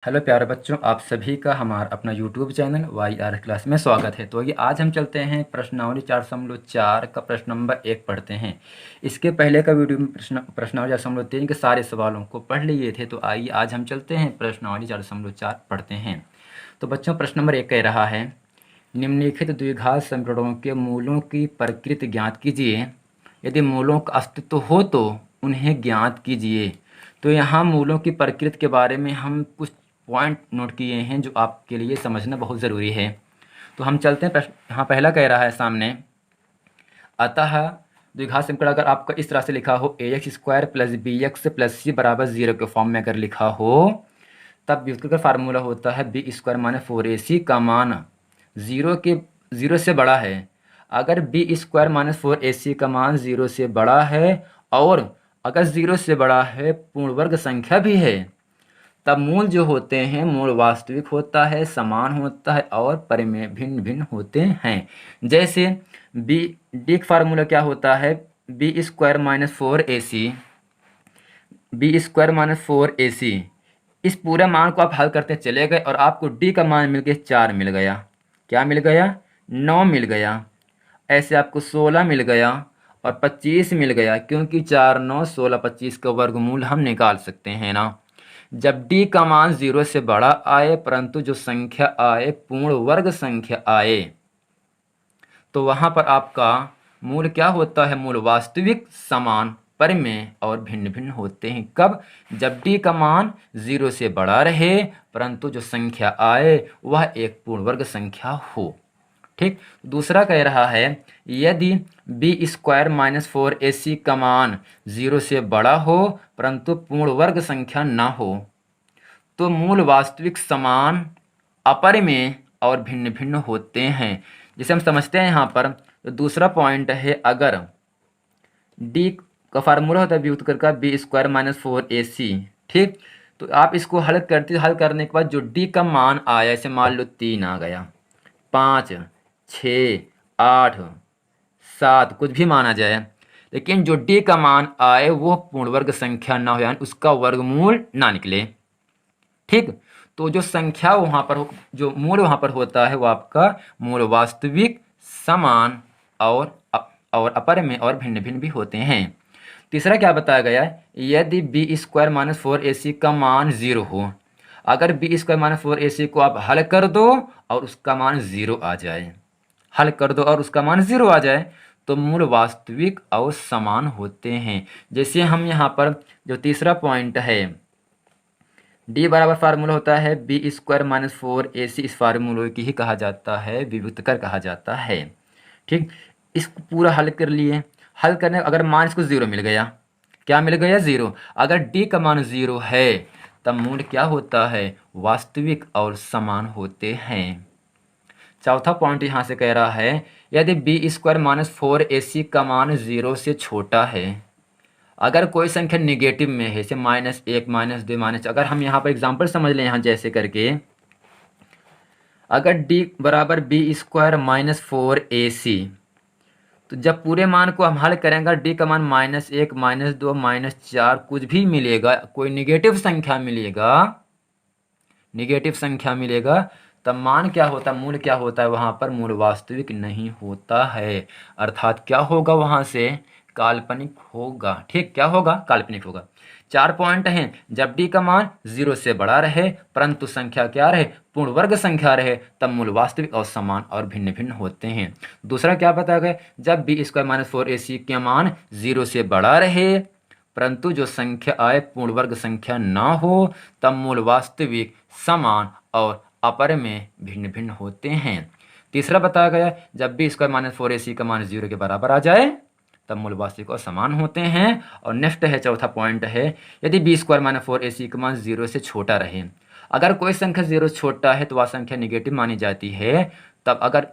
Hello प्यारे बच्चों, आप सभी का हमारा अपना YouTube channel Y R class में स्वागत है। तो ये आज हम चलते हैं प्रश्नावली 4.4 का प्रश्न नंबर 1 पढ़ते हैं। इसके पहले का वीडियो में प्रश्नावली 4.3 के सारे सवालों को पढ़ लिए थे। तो आइए आज हम चलते हैं प्रश्नावली 4.4 पढ़ते हैं। तो बच्चों, प्रश्न नंबर 1 कह रहा है, निम्नलिखित द्विघात समीकरणों के मूलों की प्रकृति ज्ञात कीजिए। यदि मूलों का अस्तित्व हो तो उन्हें ज्ञात कीजिए। तो यहाँ मूलों की प्रकृति के बारे में हम कुछ पॉइंट नोट किए हैं जो आपके लिए समझना बहुत ज़रूरी है। तो हम चलते हैं प्रश्न। यहाँ पहला कह रहा है सामने, अतः द्विघात समीकरण अगर आपका इस तरह से लिखा हो ax² + bx + c = 0 के फॉर्म में अगर लिखा हो, तब व्युत्क्रम का फार्मूला होता है b² - 4ac का मान 0 से बड़ा है। अगर b² - 4ac का मान 0 से बड़ा है और अगर 0 से बड़ा है पूर्ण वर्ग संख्या भी है, तब मूल जो होते हैं मूल वास्तविक होता है, समान होता है और परिमेय भिन्न भिन्न होते हैं। जैसे डी का फार्मूला क्या होता है, b² - 4ac, b² - 4ac। इस पूरे मान को आप हल करते चले गए और आपको डी का मान मिल गया 4 मिल गया। क्या मिल गया? 9 मिल गया। ऐसे आपको 16 मिल गया और 25 मिल गया, क्योंकि 4, 9, 16, 25 का वर्गमूल हम निकाल सकते हैं ना। जब डी का मान 0 से बड़ा आए परंतु जो संख्या आए पूर्ण वर्ग संख्या आए, तो वहां पर आपका मूल क्या होता है? मूल वास्तविक, समान, परिमेय और भिन्न भिन्न होते हैं। कब? जब डी का मान 0 से बड़ा रहे परंतु जो संख्या आए वह एक पूर्ण वर्ग संख्या हो। ठीक। दूसरा कह रहा है, यदि b² - 4ac का मान 0 से बड़ा हो परंतु पूर्ण वर्ग संख्या ना हो, तो मूल वास्तविक, समान, अपरिमेय और भिन्न भिन्न होते हैं। जिसे हम समझते हैं यहाँ पर। तो दूसरा पॉइंट है, अगर d का फार्मूला होता है व्युत्क्रम का b² - 4ac। ठीक। तो आप इसको हल करने के बाद जो d का मान आया, जैसे मान लो 3 आ गया, 5, 6, 8, 7, कुछ भी माना जाए, लेकिन जो डी का मान आए वो पूर्ण वर्ग संख्या ना हो, यानी उसका वर्गमूल ना निकले। ठीक। तो जो संख्या वहां पर जो मूल वहां पर होता है वो आपका मूल वास्तविक, समान और अपरिमेय और भिन्न भिन्न भी होते हैं। तीसरा क्या बताया गया है, यदि b² - 4ac का मान 0 हो। अगर b² - 4ac को आप हल कर दो और उसका मान 0 आ जाए, हल कर दो और उसका मान 0 आ जाए, तो मूल वास्तविक और समान होते हैं। जैसे हम यहाँ पर जो तीसरा पॉइंट है, d बराबर फार्मूला होता है b² - 4ac। इस फार्मूले की ही कहा जाता है विभुत्कर कहा जाता है। ठीक। इसको पूरा हल कर लिए। हल करने अगर मान इसको 0 मिल गया, क्या मिल गया? 0। अगर d का मान 0 है तब मूल क्या होता है? वास्तविक और समान होते हैं। चौथा पॉइंट यहाँ से कह रहा है, यदि b² - 4ac का मान 0 से छोटा है। अगर कोई संख्या निगेटिव में है, जैसे -1, -2, अगर हम यहाँ पर एग्जांपल समझ लें, यहाँ जैसे करके, अगर d बराबर b² - 4ac, तो जब पूरे मान को हम हल करेंगे, d का मान -1, -2, -4 कुछ भी मिलेगा, कोई निगेटिव संख्या मिलेगा, निगेटिव संख्या मिलेगा, तब मान क्या होता है? मूल क्या होता है? वहां पर मूल वास्तविक नहीं होता है, अर्थात क्या होगा? वहां से काल्पनिक होगा। ठीक। क्या होगा? काल्पनिक होगा। 4 पॉइंट हैं, जब d का मान 0 से बड़ा रहे परंतु संख्या क्या रहे? पूर्ण वर्ग संख्या रहे, तब मूल वास्तविक और समान और भिन्न भिन्न होते हैं। दूसरा क्या बताया गया? जब b² - 4ac के मान 0 से बड़ा रहे परंतु जो संख्या आए पूर्ण वर्ग संख्या ना हो, तब मूल वास्तविक, समान और अपरिमेय भिन्न भिन्न होते हैं। तीसरा बताया गया, जब b² - 4ac का मान 0 के बराबर आ जाए तब मूल वास्तविक और समान होते हैं। और नेक्स्ट है, चौथा पॉइंट है, यदि b² - 4ac का मान 0 से छोटा रहे। अगर कोई संख्या 0 से छोटा है तो वह संख्या निगेटिव मानी जाती है। तब अगर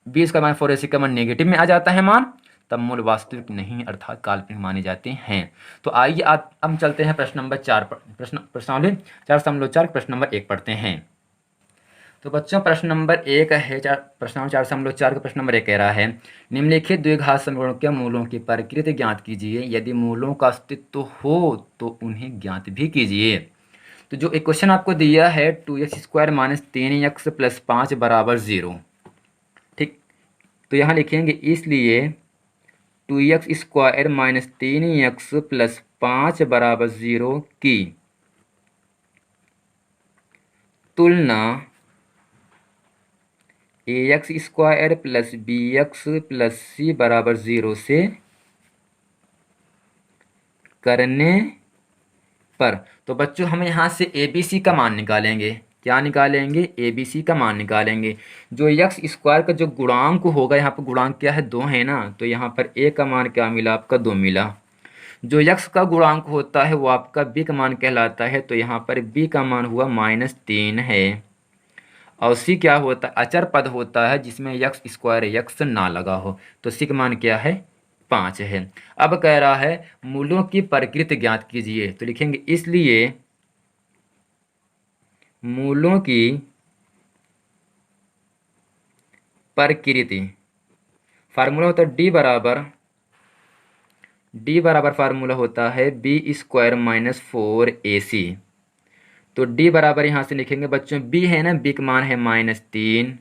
b² - 4ac का मान निगेटिव में आ जाता है मान, तब मूल वास्तविक नहीं अर्थात काल्पनिक माने जाते हैं। तो आइए आप हम चलते हैं प्रश्न नंबर 4 पर। प्रश्नावली 4.4 प्रश्न नंबर 1 पढ़ते हैं। तो बच्चों, प्रश्न नंबर 1 है, प्रश्नावली 4.4 का प्रश्न नंबर 1 कह रहा है, निम्नलिखित द्विघात समीकरणों के मूलों की प्रकृति ज्ञात कीजिए। यदि मूलों का अस्तित्व हो तो उन्हें ज्ञात भी कीजिए। तो जो इक्वेशन आपको दिया है 2x² माइनस 3x प्लस 5 बराबर 0, ठीक। तो यहाँ लिखेंगे इसलिए 2x² माइनस 3x प्लस 5 बराबर 0 की तुलना ax² plus bx plus c बराबर 0 से करने पर। तो बच्चों हम यहाँ से ABC का मान निकालेंगे। क्या निकालेंगे? ABC का मान निकालेंगे। जो x² का जो गुणांक होगा, यहाँ पर गुणांक क्या है? 2 है ना, तो यहाँ पर a का मान क्या मिला? आपका 2 मिला। जो x का गुणांक होता है वो आपका b का मान कहलाता है, तो यहाँ पर b का मान हुआ -3 है। और c क्या होता है? अचर पद होता है जिसमें x² x ना लगा हो, तो c का मान क्या है? 5 है। अब कह रहा है मूलों की प्रकृति ज्ञात कीजिए, तो लिखेंगे इसलिए मूलों की प्रकृति, फार्मूला होता है d बराबर फार्मूला होता है b² माइनस 4ac। तो d बराबर यहाँ से लिखेंगे बच्चों, b है ना, b का मान है -3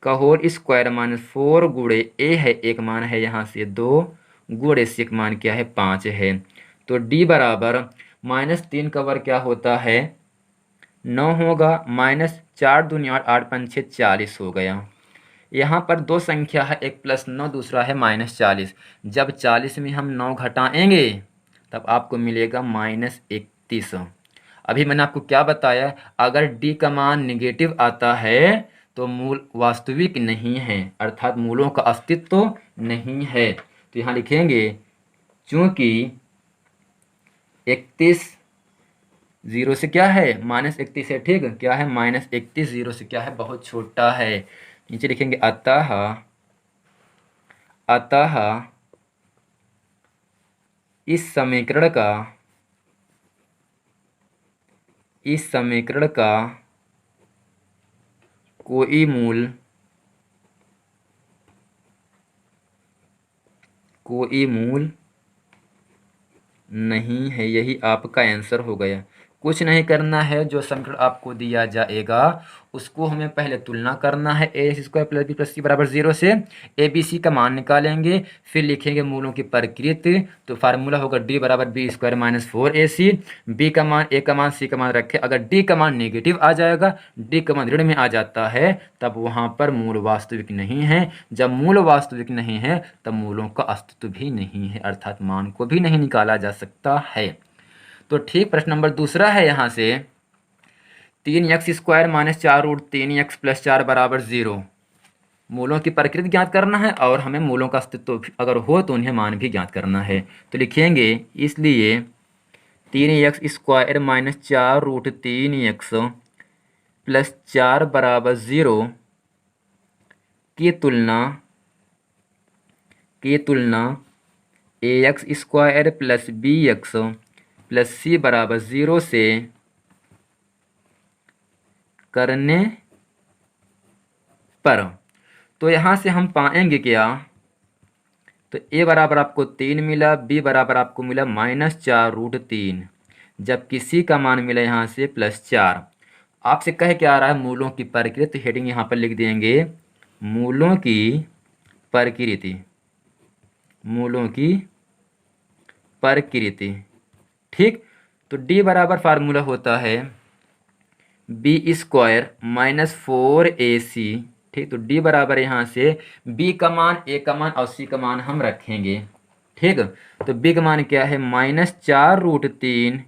का होल स्क्वायर माइनस 4 गुणे a है, एक मान है यहाँ से 2 गुणे c का मान क्या है? 5 है। तो d बराबर -3 का वर्ग क्या होता है? 9 होगा, -4 दूनी 8, 8 पंचे 40 हो गया। यहाँ पर दो संख्या है, एक +9 दूसरा है -40। जब 40 में हम 9 घटाएंगे तब आपको मिलेगा -31। अभी मैंने आपको क्या बताया? अगर d का मान निगेटिव आता है तो मूल वास्तविक नहीं है, अर्थात मूलों का अस्तित्व तो नहीं है। तो यहाँ लिखेंगे चूंकि 31 0 से क्या है? -31 है, ठीक। क्या है? -31 0 से क्या है? बहुत छोटा है। नीचे लिखेंगे अतः इस समीकरण का कोई मूल नहीं है। यही आपका आंसर हो गया। कुछ नहीं करना है, जो समीकरण आपको दिया जाएगा उसको हमें पहले तुलना करना है ax² plus b plus c बराबर 0 से। ABC का मान निकालेंगे, फिर लिखेंगे मूलों की प्रकृति। तो फार्मूला होगा d बराबर b² माइनस 4ac। b का मान, a का मान, c का मान रखे। अगर d का मान नेगेटिव आ जाएगा, d का मान ऋण में आ जाता है, तब वहाँ पर मूल वास्तविक नहीं है। जब मूल वास्तविक नहीं है तब मूलों का अस्तित्व भी नहीं है, अर्थात मान को भी नहीं निकाला जा सकता है। तो ठीक, प्रश्न नंबर दूसरा है यहाँ से 3x² माइनस 4√3x प्लस 4 बराबर 0। मूलों की प्रकृति ज्ञात करना है और हमें मूलों का अस्तित्व अगर हो तो उन्हें मान भी ज्ञात करना है। तो लिखेंगे इसलिए 3x² माइनस 4√3x प्लस 4 बराबर 0 की तुलना ax² plus bx plus c बराबर 0 से करने पर। तो यहाँ से हम पाएंगे क्या? तो a बराबर आपको 3 मिला, b बराबर आपको मिला -4√3, जबकि c का मान मिला यहाँ से +4। आपसे कह क्या आ रहा है? मूलों की प्रकृति। हेडिंग यहाँ पर लिख देंगे मूलों की प्रकृति, ठीक। तो d बराबर फार्मूला होता है b² माइनस 4ac, ठीक। तो d बराबर यहाँ से b का मान, a का मान और c का मान हम रखेंगे, ठीक। तो b का मान क्या है? -4√3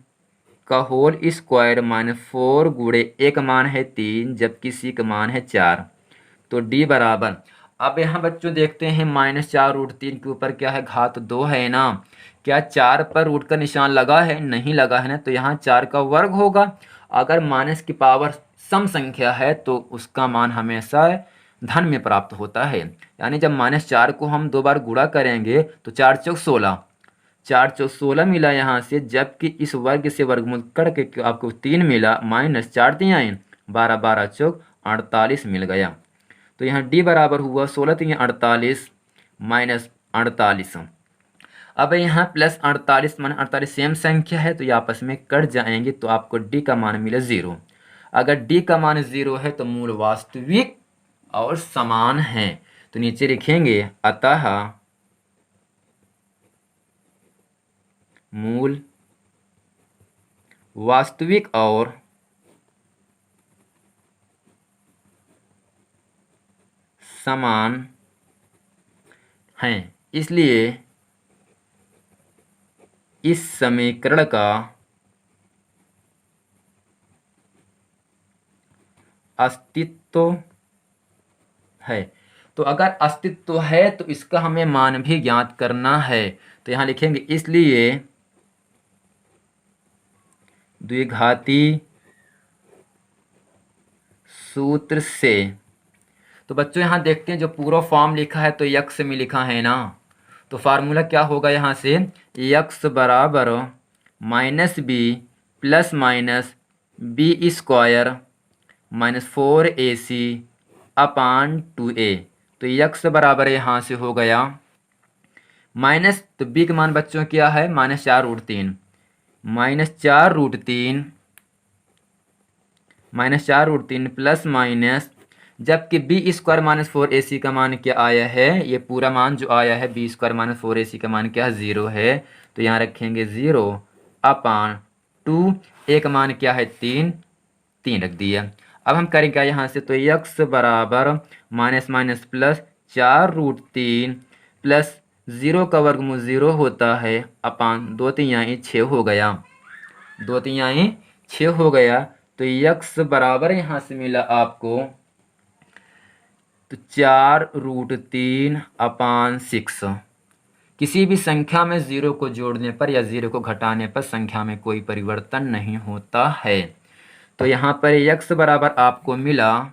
का होल स्क्वायर माइनस 4 गुणे a का मान है 3, जबकि c का मान है 4। तो d बराबर, अब यहाँ बच्चों देखते हैं -4√3 के ऊपर क्या है? घात 2 है ना। क्या 4 पर रूट का निशान लगा है? नहीं लगा है ना, तो यहाँ 4 का वर्ग होगा। अगर माइनस की पावर सम संख्या है तो उसका मान हमेशा धन में प्राप्त होता है। यानी जब -4 को हम 2 बार गुणा करेंगे तो 4 चौक 16, 4 चौक 16 मिला यहाँ से, जबकि इस वर्ग से वर्गमूल करके आपको 3 मिला, -4 3 12, 12 चौक 48 मिल गया। तो यहाँ d बराबर हुआ 16 3 48 -48। अब यहाँ प्लस 48 मान 48 सेम संख्या है तो ये आपस में कट जाएंगे, तो आपको डी का मान मिले 0। अगर डी का मान 0 है तो मूल वास्तविक और समान है। तो नीचे लिखेंगे अतः मूल वास्तविक और समान हैं, इसलिए इस समीकरण का अस्तित्व है। तो अगर अस्तित्व है तो इसका हमें मान भी ज्ञात करना है। तो यहाँ लिखेंगे इसलिए द्विघाती सूत्र से। तो बच्चों यहाँ देखते हैं जो पूरा फॉर्म लिखा है तो यक्स में लिखा है ना, तो फार्मूला क्या होगा यहाँ से, यक्स बराबर minus B plus minus B square minus 4ac upon 2a। तो यक्स बराबर यहाँ से हो गया माइनस, तो बी का मान बच्चों क्या है, -4√3 -4√3 प्लस माइनस, जबकि बी स्क्वायर माइनस 4ac का मान क्या आया है, ये पूरा मान जो आया है बी स्क्वायर माइनस 4ac का मान क्या 0 है। तो यहाँ रखेंगे 0 अपान 2, ए का मान क्या है 3 रख दिया। अब हम करेंगे यहाँ से, तो यक्स बराबर माइनस माइनस प्लस 4√3 प्लस 0 का वर्गमूल 0 होता है अपान 2×3 6 हो गया, 2×3 6 हो गया। तो यक्स बराबर यहाँ से मिला आपको तो 4√3 अपान 6। किसी भी संख्या में 0 को जोड़ने पर या 0 को घटाने पर संख्या में कोई परिवर्तन नहीं होता है। तो यहाँ पर यक्स बराबर आपको मिला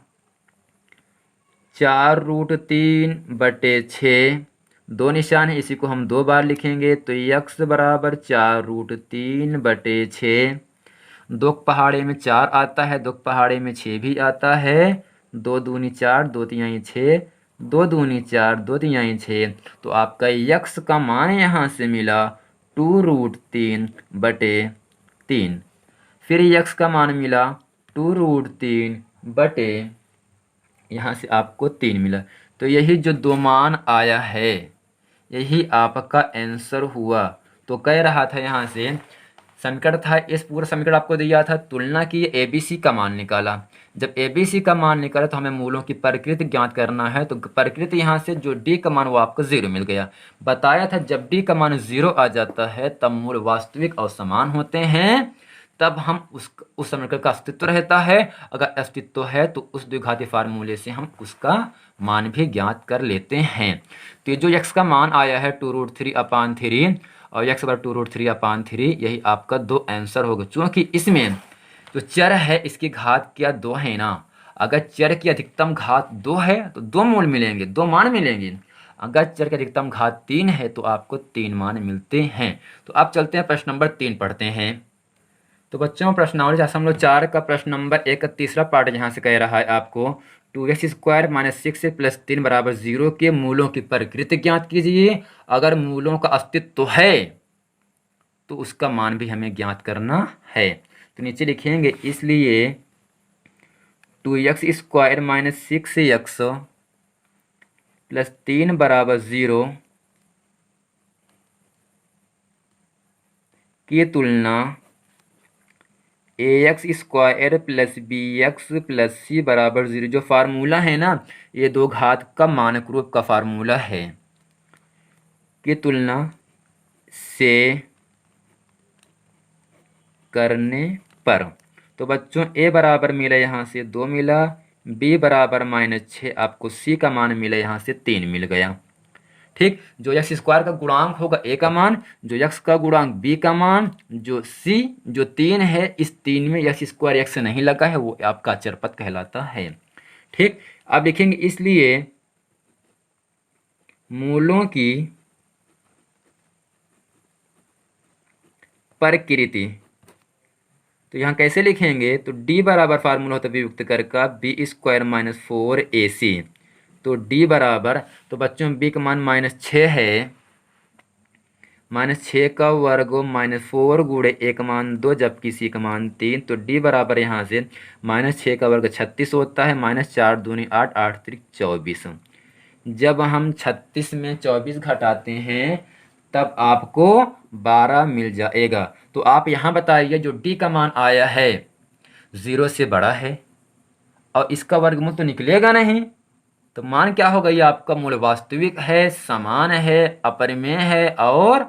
4√3/6, 2 निशान है इसी को हम 2 बार लिखेंगे। तो यक्स बराबर 4√3/6, 2 पहाड़े में 4 आता है, 2 पहाड़े में 6 भी आता है, 2 दूनी 4, 2×3 6, 2 दूनी 4, 2×3 6। तो आपका यक्स का मान यहाँ से मिला 2√3/3। फिर यक्स का मान मिला 2√3 यहाँ से आपको 3 मिला। तो यही जो 2 मान आया है यही आपका आंसर हुआ। तो कह रहा था यहाँ से समीकरण था, इस पूरा समीकरण आपको दिया था, तुलना की ABC का मान निकाला। जब ABC का मान निकाला तो हमें मूलों की प्रकृति ज्ञात करना है। तो प्रकृति यहाँ से जो D का मान वो आपको 0 मिल गया। बताया था जब D का मान 0 आ जाता है तब मूल वास्तविक और समान होते हैं, तब हम उस समीकरण का अस्तित्व रहता है। अगर अस्तित्व है तो उस द्विघाती फार्मूले से हम उसका मान भी ज्ञात कर लेते हैं। तो ये जो x का मान आया है 2√3/3 और x बराबर 2√3/3, यही आपका 2 आंसर होगा। चूँकि इसमें जो चर है इसकी घात क्या 2 है ना, अगर चर की अधिकतम घात 2 है तो 2 मूल मिलेंगे, 2 मान मिलेंगे। अगर चर की अधिकतम घात 3 है तो आपको 3 मान मिलते हैं। तो आप चलते हैं प्रश्न नंबर 3 पढ़ते हैं। तो बच्चों प्रश्नावली जैसे हम लोग 4 का प्रश्न नंबर 1 का तीसरा पार्ट यहाँ से कह रहा है आपको 2x² - 6 + 3 = 0 के मूलों की प्रकृति ज्ञात कीजिए। अगर मूलों का अस्तित्व है तो उसका मान भी हमें ज्ञात करना है। तो नीचे लिखेंगे इसलिए 2x² - 6x + 3 = 0 की तुलना ax² + bx + c = 0। जो फार्मूला है ना, ये 2 घात का मानक रूप का फार्मूला है, की तुलना से करने पर। तो बच्चों a बराबर मिला यहाँ से 2 मिला, b बराबर -6, आपको c का मान मिला यहाँ से 3 मिल गया। ठीक, जो x स्क्वायर का गुणांक होगा a का मान, जो x का गुणांक b का मान, जो c जो 3 है, इस 3 में x स्क्वायर x नहीं लगा है वो आपका चरपद कहलाता है। ठीक, अब लिखेंगे इसलिए मूलों की प्रकृति। तो यहाँ कैसे लिखेंगे, तो d बराबर फार्मूला होता है विभक्त कर का b² - 4ac। तो d बराबर, तो बच्चों b का मान -6 है, -6 का वर्ग -4 गुणे 1 मान 2 जबकि c का मान 3। तो d बराबर यहाँ से -6 का वर्ग 36 होता है, -4 दूनी 8, 8 त्रिक 24। जब हम 36 में 24 घटाते हैं तब आपको 12 मिल जाएगा। तो आप यहाँ बताइए जो d का मान आया है 0 से बड़ा है और इसका वर्गमूल तो निकलेगा नहीं, तो मान क्या होगा? ये आपका मूल वास्तविक है, समान है, अपरिमेय है और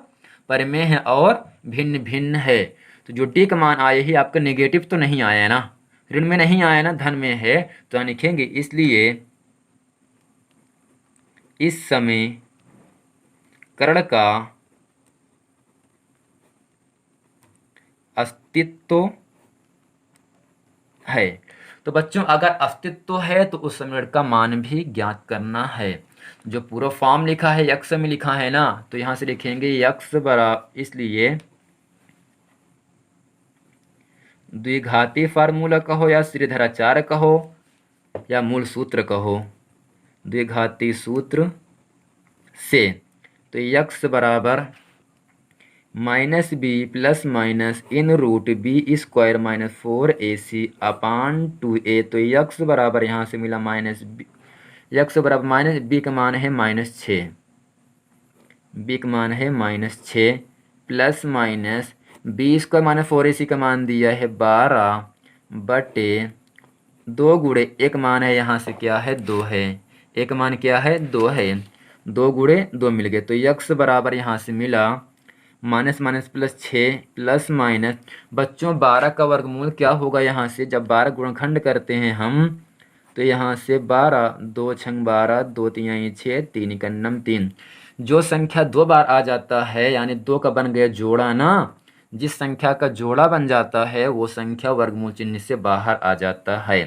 परिमेय है और भिन्न भिन्न है। तो जो डी का मान आया ही आपका नेगेटिव तो नहीं आया ना, ऋण में नहीं आया ना, धन में है, तो हम लिखेंगे इसलिए इस समीकरण का अस्तित्व है। तो बच्चों अगर अस्तित्व है तो उस समीकरण का मान भी ज्ञात करना है। जो पूरा फॉर्म लिखा है यक्स में लिखा है ना, तो यहाँ से लिखेंगे यक्स बराबर, इसलिए द्विघाती फार्मूला कहो या श्रीधराचार्य कहो या मूल सूत्र कहो, द्विघाती सूत्र से तो यक्स बराबर -b प्लस माइनस इन root B square -4ac upon 2a। तो यक्स बराबर यहाँ से मिला -b, यक्स बराबर -b का मान है -6, b का मान है -6 plus minus B square -4ac का मान दिया है 12 बटे 2 गुणे एक मान है यहाँ से क्या है 2 है, एक मान क्या है 2 है, 2 गुणे 2 मिल गए। तो यक्स बराबर यहाँ से मिला minus minus plus 6 plus minus, बच्चों 12 का वर्गमूल क्या होगा? यहाँ से जब 12 गुणनखंड करते हैं हम तो यहाँ से 12, 2 छंग 12, 2 तिहाई 6, 3 का नम 3। जो संख्या 2 बार आ जाता है यानी 2 का बन गया जोड़ा ना, जिस संख्या का जोड़ा बन जाता है वो संख्या वर्गमूल चिन्ह से बाहर आ जाता है।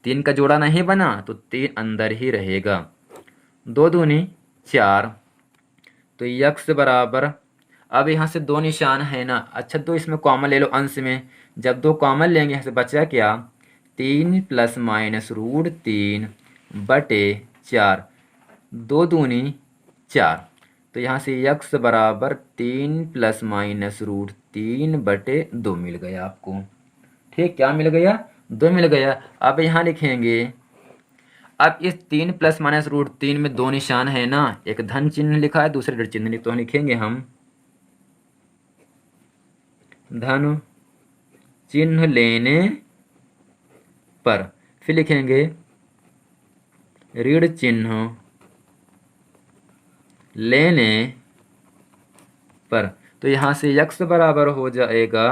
3 का जोड़ा नहीं बना तो 3 अंदर ही रहेगा। 2 दूनी 4। तो यक्स बराबर, अब यहाँ से 2 निशान है ना, अच्छा तो इसमें कॉमन ले लो अंश में, जब 2 कॉमन लेंगे यहाँ से बचा क्या 3 प्लस माइनस रूट 3 बटे 4, 2 दूनी 4। तो यहाँ से यक्स बराबर 3 प्लस माइनस रूट 3 बटे 2 मिल गया आपको। ठीक, क्या मिल गया? 2 मिल गया। अब यहाँ लिखेंगे, अब इस 3 प्लस माइनस रूट 3 में 2 निशान है ना, एक धन चिन्ह लिखा है दूसरे ऋण चिन्ह, तो लिखेंगे हम धन चिन्ह लेने पर, फिर लिखेंगे ऋण चिन्ह लेने पर। तो यहाँ से यक्स बराबर हो जाएगा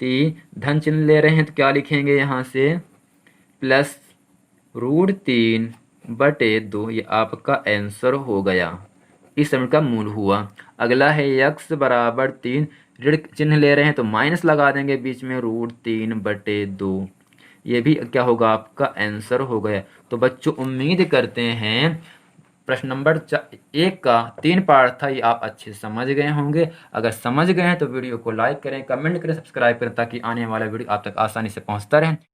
धन चिन्ह ले रहे हैं तो क्या लिखेंगे यहाँ से प्लस रूट 3 बटे 2। ये आपका आंसर हो गया, इस समीकरण का मूल हुआ। अगला है यक्स बराबर 3, ऋण चिन्ह ले रहे हैं तो माइनस लगा देंगे बीच में, रूट 3 बटे 2। ये भी क्या होगा? आपका आंसर हो गया। तो बच्चों उम्मीद करते हैं प्रश्न नंबर 1 का 3 पार्ट था, ये आप अच्छे से समझ गए होंगे। अगर समझ गए हैं तो वीडियो को लाइक करें, कमेंट करें, सब्सक्राइब करें ताकि आने वाला वीडियो आप तक आसानी से पहुंचता रहे।